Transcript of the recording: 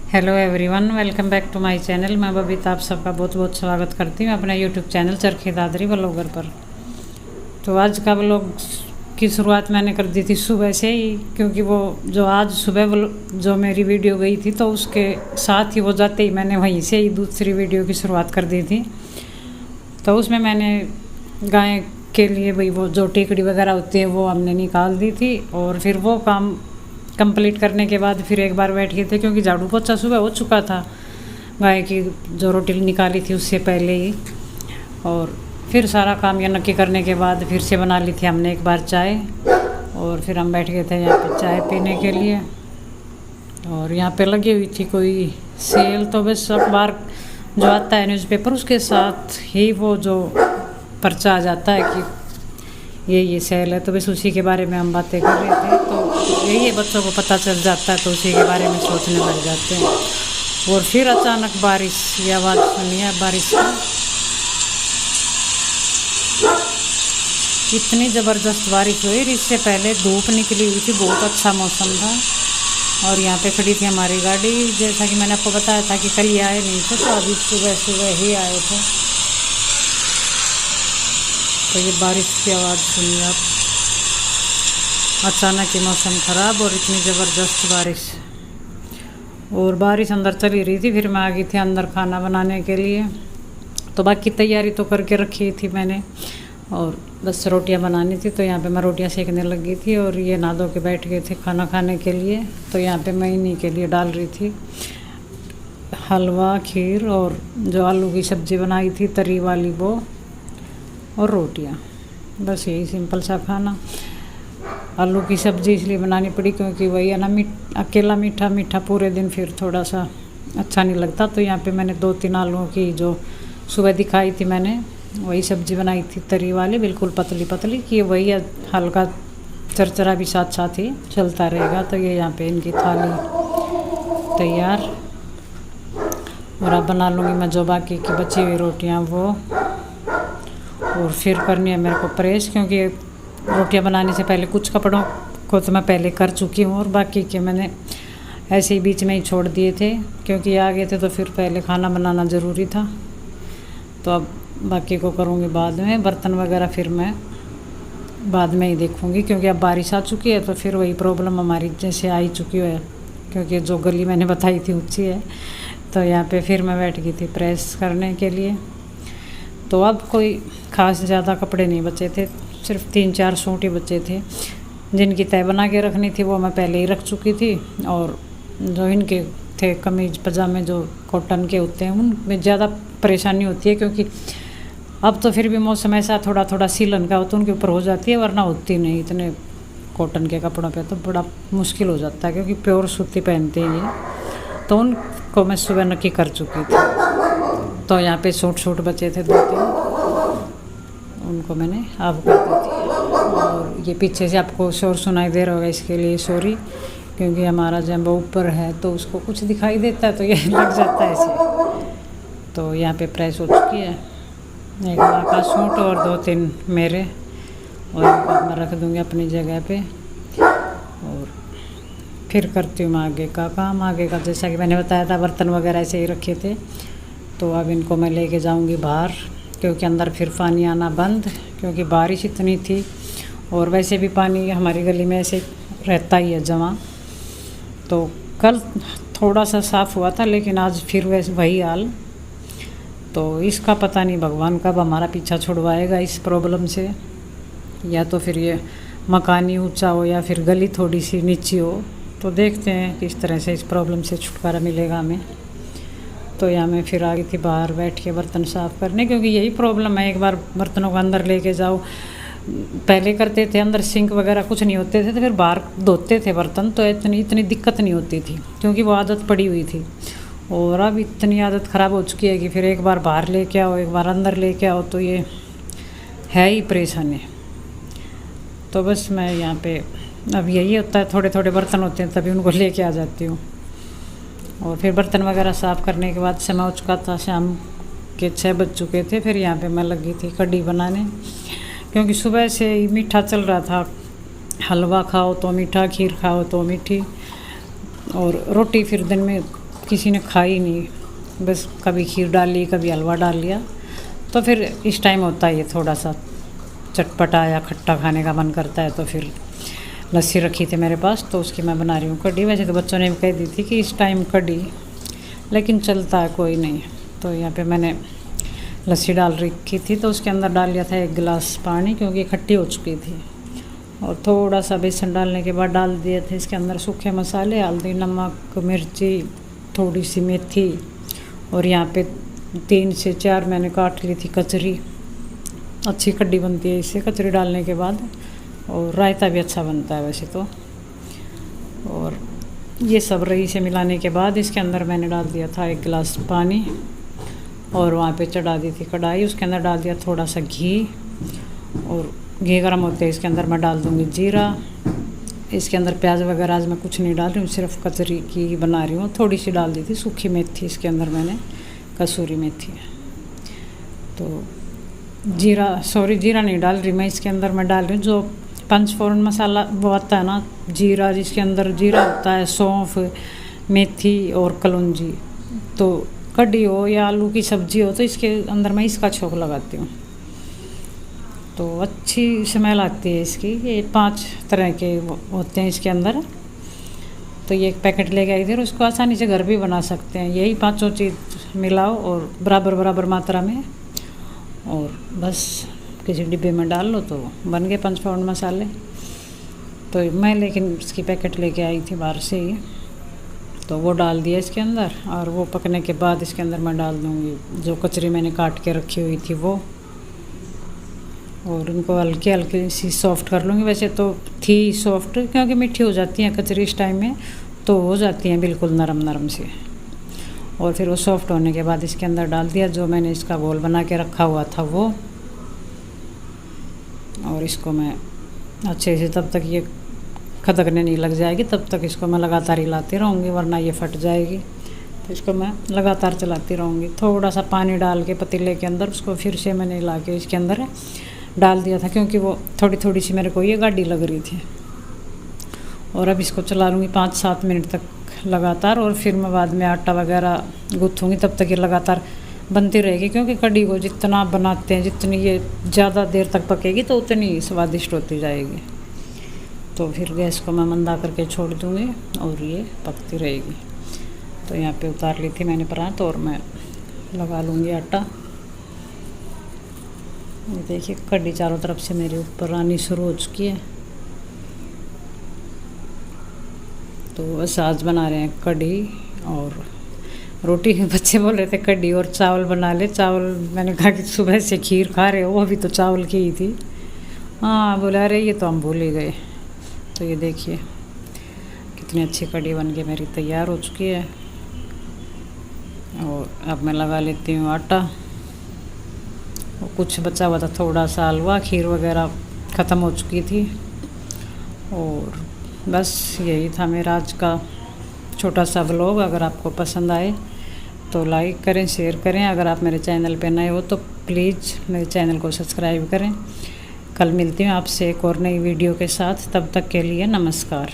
Hello everyone, welcome back to my channel. मैं बबीता आप सबका बहुत बहुत स्वागत करती हूँ अपने YouTube channel Charkhi Dadri blogger पर। तो आज का ब्लॉग की शुरुआत मैंने कर दी थी सुबह से ही, क्योंकि वो जो आज सुबह जो मेरी वीडियो गई थी तो उसके साथ ही वो जाते ही मैंने वहीं से ही दूसरी वीडियो की शुरुआत कर दी थी। तो उसमें मैंने गाय के लिए भाई वो जो टेकड़ी वगैरह होती है वो हमने निकाल दी थी, और फिर वो काम कंप्लीट करने के बाद फिर एक बार बैठ गए थे, क्योंकि झाड़ू पोछा सुबह हो चुका था गाय की जो रोटी निकाली थी उससे पहले ही। और फिर सारा काम ये नक्की करने के बाद फिर से बना ली थी हमने एक बार चाय, और फिर हम बैठ गए थे यहाँ पे चाय पीने के लिए। और यहाँ पे लगी हुई थी कोई सेल, तो बस अखबार जो आता है न्यूज़पेपर उसके साथ ही वो जो पर्चा आ जाता है कि ये सेल है, तो बस उसी के बारे में हम बातें कर रहे थे। तो यही है, बच्चों को पता चल जाता है तो उसी के बारे में सोचने लग जाते हैं। और फिर अचानक बारिश की आवाज़ सुनी है, बारिश की इतनी ज़बरदस्त बारिश हुई। इससे पहले धूप निकली हुई थी, बहुत अच्छा मौसम था। और यहाँ पे खड़ी थी हमारी गाड़ी, जैसा कि मैंने आपको बताया था कि कल ये आए नहीं थे, तो अभी सुबह सुबह ही आए थे। तो ये बारिश की आवाज़ सुनिए आप, अचानक ही मौसम ख़राब और इतनी ज़बरदस्त बारिश। और बारिश अंदर चली रही थी, फिर मैं आ गई थी अंदर खाना बनाने के लिए। तो बाकी तैयारी तो करके रखी थी मैंने, और बस रोटियां बनानी थी। तो यहाँ पे मैं रोटियां सेकने लग गई थी, और ये नहा धो के बैठ गए थे खाना खाने के लिए। तो यहाँ पे मैं इन्हीं के लिए डाल रही थी हलवा, खीर, और जो आलू की सब्ज़ी बनाई थी तरी वाली वो, और रोटियाँ। बस यही सिंपल सा खाना। आलू की सब्ज़ी इसलिए बनानी पड़ी क्योंकि वही है ना, अकेला मीठा मीठा पूरे दिन फिर थोड़ा सा अच्छा नहीं लगता। तो यहाँ पे मैंने 2-3 आलूओं की जो सुबह दिखाई थी मैंने वही सब्ज़ी बनाई थी तरी वाली, बिल्कुल पतली पतली, कि वही हल्का चरचरा भी साथ साथ ही चलता रहेगा। तो ये यहाँ पे इनकी थाली तैयार, और अब बना लूँगी मैं जो बाकी की बची हुई रोटियाँ वो। और फिर करनी है मेरे को प्रेस, क्योंकि रोटियां बनाने से पहले कुछ कपड़ों को तो मैं पहले कर चुकी हूँ, और बाकी के मैंने ऐसे ही बीच में ही छोड़ दिए थे, क्योंकि आ गए थे तो फिर पहले खाना बनाना ज़रूरी था। तो अब बाकी को करूँगी बाद में। बर्तन वगैरह फिर मैं बाद में ही देखूँगी, क्योंकि अब बारिश आ चुकी है तो फिर वही प्रॉब्लम हमारी जैसे आ ही चुकी है, क्योंकि जो गली मैंने बताई थी ऊँची है। तो यहाँ पे फिर मैं बैठ गई थी प्रेस करने के लिए। तो अब कोई ख़ास ज़्यादा कपड़े नहीं बचे थे, सिर्फ 3-4 सूट ही बचे थे, जिनकी तय बना के रखनी थी वो मैं पहले ही रख चुकी थी। और जो इनके थे कमीज़ पजामे जो कॉटन के होते हैं उनमें ज़्यादा परेशानी होती है, क्योंकि अब तो फिर भी मौसम ऐसा थोड़ा थोड़ा सीलन का हो तो उनके ऊपर हो जाती है, वरना होती नहीं। इतने कॉटन के कपड़ों पे तो बड़ा मुश्किल हो जाता है, क्योंकि प्योर सूती पहनते हैं ये। तो उनको मैं सुबह नक्की कर चुकी थी। तो यहाँ पे सूट बचे थे 2-3, उनको मैंने ऑफ कर दी थी। और ये पीछे से आपको शोर सुनाई दे रहा होगा, इसके लिए सॉरी, क्योंकि हमारा जब ऊपर है तो उसको कुछ दिखाई देता है तो ये लग जाता है ऐसे। तो यहाँ पे प्रेस हो चुकी है, एक माँ का सूट और 2-3 मेरे, और मैं रख दूँगी अपनी जगह पे। और फिर करती हूँ आगे का काम। आगे का जैसा कि मैंने बताया था, बर्तन वगैरह ऐसे ही रखे थे, तो अब इनको मैं लेके जाऊंगी बाहर, क्योंकि अंदर फिर पानी आना बंद, क्योंकि बारिश इतनी थी। और वैसे भी पानी हमारी गली में ऐसे रहता ही है जमा। तो कल थोड़ा सा साफ़ हुआ था, लेकिन आज फिर वैसे वही हाल। तो इसका पता नहीं भगवान कब हमारा पीछा छुड़वाएगा इस प्रॉब्लम से, या तो फिर ये मकान ही ऊँचा हो या फिर गली थोड़ी सी नीची हो। तो देखते हैं किस तरह से इस प्रॉब्लम से छुटकारा मिलेगा हमें। तो यहाँ मैं फिर आ गई थी बाहर बैठ के बर्तन साफ़ करने, क्योंकि यही प्रॉब्लम है, एक बार बर्तनों को अंदर लेके जाओ। पहले करते थे अंदर सिंक वगैरह कुछ नहीं होते थे, तो फिर बाहर धोते थे बर्तन, तो इतनी दिक्कत नहीं होती थी, क्योंकि वो आदत पड़ी हुई थी। और अब इतनी आदत ख़राब हो चुकी है कि फिर एक बार बाहर लेके आओ, एक बार अंदर लेके आओ, तो ये है ही परेशानी। तो बस मैं यहाँ पे अब यही होता है, थोड़े थोड़े बर्तन होते हैं तभी उनको लेके आ जाती हूँ। और फिर बर्तन वगैरह साफ़ करने के बाद समय हो चुका था, शाम के 6 बज चुके थे। फिर यहाँ पे मैं लगी थी कढ़ी बनाने, क्योंकि सुबह से ही मीठा चल रहा था, हलवा खाओ तो मीठा, खीर खाओ तो मीठी, और रोटी फिर दिन में किसी ने खाई नहीं, बस कभी खीर डाल ली, कभी हलवा डाल लिया। तो फिर इस टाइम होता है ये थोड़ा सा चटपटा या खट्टा खाने का मन करता है। तो फिर लस्सी रखी थी मेरे पास, तो उसकी मैं बना रही हूँ कढ़ी। वैसे तो बच्चों ने भी कह दी थी कि इस टाइम कढ़ी, लेकिन चलता है, कोई नहीं। तो यहाँ पे मैंने लस्सी डाल रखी थी, तो उसके अंदर डाल लिया था 1 गिलास पानी, क्योंकि खट्टी हो चुकी थी। और थोड़ा सा बेसन डालने के बाद डाल दिए थे इसके अंदर सूखे मसाले, हल्दी, नमक, मिर्ची, थोड़ी सी मेथी, और यहाँ पे 3 से 4 मैंने काट ली थी कचरी। अच्छी कढ़ी बनती है इससे कचरी डालने के बाद, और रायता भी अच्छा बनता है वैसे तो। और ये सब रही से मिलाने के बाद इसके अंदर मैंने डाल दिया था 1 गिलास पानी, और वहाँ पे चढ़ा दी थी कढ़ाई। उसके अंदर डाल दिया थोड़ा सा घी, और घी गर्म होते हैं इसके अंदर मैं डाल दूँगी जीरा। इसके अंदर प्याज वगैरह आज मैं कुछ नहीं डाल रही हूँ, सिर्फ कचरी की बना रही हूँ। थोड़ी सी डाल दी थी सूखी मेथी इसके अंदर मैंने, कसूरी मेथी। तो जीरा नहीं डाल रही मैं इसके अंदर, मैं डाल रही हूँ जो पंचफोरन मसाला वो आता है ना, जीरा, जिसके अंदर जीरा होता है, सौंफ, मेथी और कलौंजी। तो कढ़ी हो या आलू की सब्ज़ी हो तो इसके अंदर मैं इसका छोंक लगाती हूँ, तो अच्छी स्मेल आती है इसकी। ये 5 तरह के होते हैं इसके अंदर। तो ये एक पैकेट लेके आई थी, और उसको आसानी से घर भी बना सकते हैं। यही 5 चीज़ मिलाओ और बराबर मात्रा में, और बस किसी डिब्बे में डाल लो तो बन गए पंचफोरन मसाले। तो मैं लेकिन इसकी पैकेट लेके आई थी बाहर से ही, तो वो डाल दिया इसके अंदर। और वो पकने के बाद इसके अंदर मैं डाल दूँगी जो कचरी मैंने काट के रखी हुई थी वो, और उनको हल्की हल्की सी सॉफ्ट कर लूँगी। वैसे तो थी सॉफ्ट, क्योंकि मीठी हो जाती हैं कचरी इस टाइम में, तो हो जाती हैं बिल्कुल नरम सी। और फिर वो सॉफ्ट होने के बाद इसके अंदर डाल दिया जो मैंने इसका घोल बना के रखा हुआ था वो, और इसको मैं अच्छे से तब तक ये खदकने नहीं लग जाएगी तब तक इसको मैं लगातार हिलाती रहूँगी, वरना ये फट जाएगी। तो इसको मैं लगातार चलाती रहूँगी। थोड़ा सा पानी डाल के पतीले के अंदर उसको फिर से मैंने हिला के इसके अंदर डाल दिया था, क्योंकि वो थोड़ी सी मेरे को ये गाढ़ी लग रही थी। और अब इसको चला लूँगी 5-7 मिनट तक लगातार, और फिर मैं बाद में आटा वगैरह गूँथूँगी। तब तक ये लगातार बनती रहेगी, क्योंकि कढ़ी को जितना बनाते हैं, जितनी ये ज़्यादा देर तक पकेगी तो उतनी स्वादिष्ट होती जाएगी। तो फिर गैस को मैं मंदा करके छोड़ दूँगी और ये पकती रहेगी। तो यहाँ पे उतार ली थी मैंने परात, और मैं लगा लूँगी आटा। ये देखिए कढ़ी चारों तरफ से मेरे ऊपर आनी शुरू हो चुकी है। तो बस आज बना रहे हैं कढ़ी और रोटी। बच्चे बोल रहे थे कढ़ी और चावल बना ले। चावल मैंने कहा कि सुबह से खीर खा रहे हो, वो भी तो चावल की ही थी। हाँ बोला, अरे ये तो हम भूल ही गए। तो ये देखिए कितनी अच्छी कढ़ी बन के मेरी तैयार हो चुकी है। और अब मैं लगा लेती हूँ आटा। और कुछ बचा हुआ था थोड़ा सा हलवा, खीर वगैरह ख़त्म हो चुकी थी। और बस यही था मेरा आज का छोटा सा व्लॉग। अगर आपको पसंद आए तो लाइक करें, शेयर करें। अगर आप मेरे चैनल पे नए हो तो प्लीज़ मेरे चैनल को सब्सक्राइब करें। कल मिलती हूँ आपसे एक और नई वीडियो के साथ। तब तक के लिए नमस्कार।